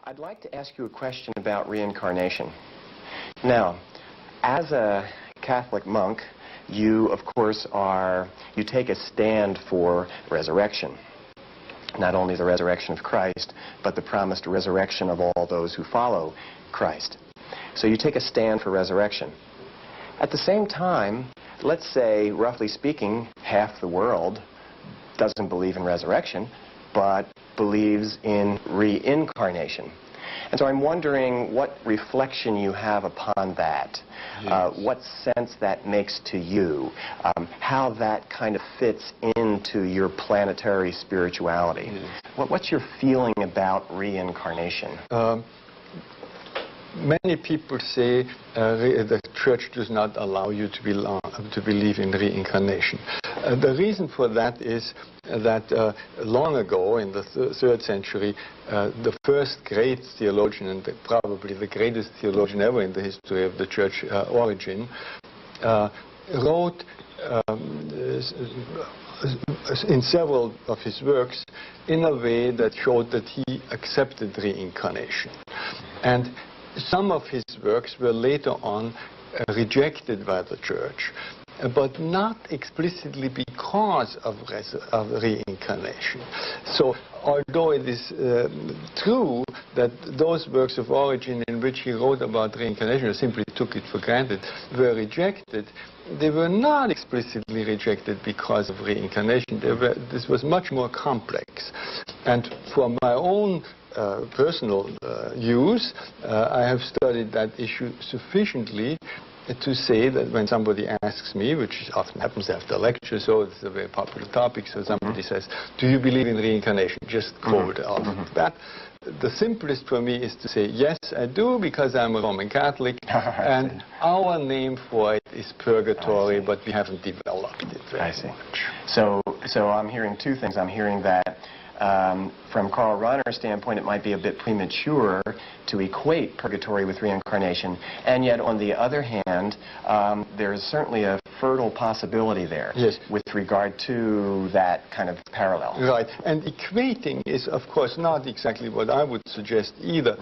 I'd like to ask you a question about reincarnation. Now, as a Catholic monk, you, of course, you take a stand for resurrection. Not only the resurrection of Christ, but the promised resurrection of all those who follow Christ. So you take a stand for resurrection. At the same time, let's say, roughly speaking, half the world doesn't believe in resurrection, but believes in reincarnation. And so I'm wondering what reflection you have upon that, Yes. what sense that makes to you, how that kind of fits into your planetary spirituality. Yes. What's your feeling about reincarnation? Many people say the Church does not allow you to believe in reincarnation. The reason for that is that long ago, in the 3rd century, the first great theologian, and probably the greatest theologian ever in the history of the Church, Origen, wrote in several of his works in a way that showed that he accepted reincarnation. And some of his works were later on rejected by the Church, but not explicitly because of reincarnation. So, although it is true that those works of Origen in which he wrote about reincarnation, or simply took it for granted, were rejected, they were not explicitly rejected because of reincarnation. This was much more complex. And for my own personal use, I have studied that issue sufficiently to say that when somebody asks me, which often happens after a lecture, so it's a very popular topic, so somebody says, do you believe in reincarnation? Just quote off that. The simplest for me is to say, yes, I do, because I'm a Roman Catholic, and our name for it is purgatory, but we haven't developed it very much. So I'm hearing two things. I'm hearing that from Karl Rahner's standpoint, it might be a bit premature to equate purgatory with reincarnation, and yet on the other hand, there is certainly a fertile possibility there with regard to that kind of parallel. Right, and equating is, of course, not exactly what I would suggest either.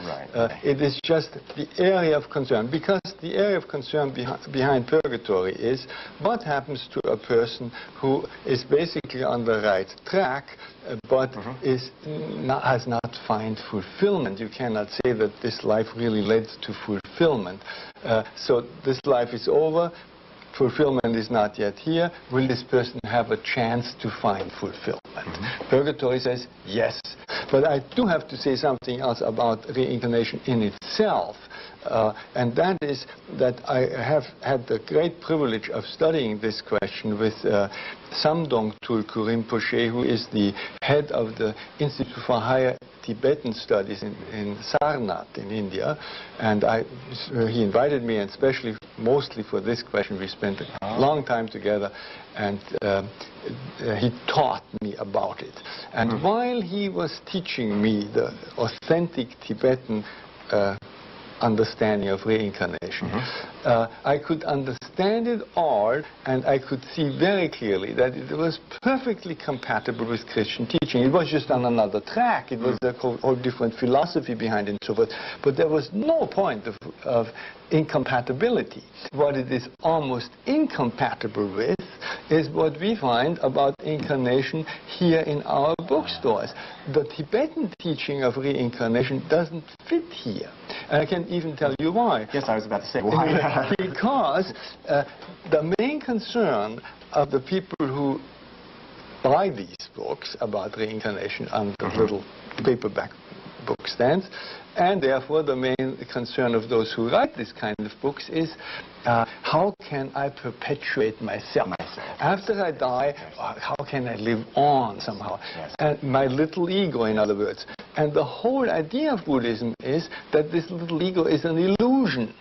It is just the area of concern, because the area of concern behind purgatory is what happens to a person who is basically on the right track, but has not found fulfillment. You cannot say that this life really led to fulfillment. So this life is over, fulfillment is not yet here. Will this person have a chance to find fulfillment? Purgatory says yes. But I do have to say something else about reincarnation in itself. And that is that I have had the great privilege of studying this question with Samdong Tulku Rinpoche, who is the head of the Institute for Higher Tibetan Studies in Sarnath in India. And he invited me, and especially mostly for this question, we spent a long time together, and he taught me about it. And while he was teaching me the authentic Tibetan understanding of reincarnation, I could understand it all, and I could see very clearly that it was perfectly compatible with Christian teaching. It was just on another track. It was a whole different philosophy behind it and so forth. But there was no point of incompatibility. What it is almost incompatible with is what we find about incarnation here in our bookstores. The Tibetan teaching of reincarnation doesn't fit here. And I can even tell you why. Yes, I was about to say why. Because the main concern of the people who buy these books about reincarnation on the little paperback book stands, and therefore the main concern of those who write this kind of books is how can I perpetuate myself? After I die, how can I live on somehow? And my little ego, in other words. And the whole idea of Buddhism is that this little ego is an illusion.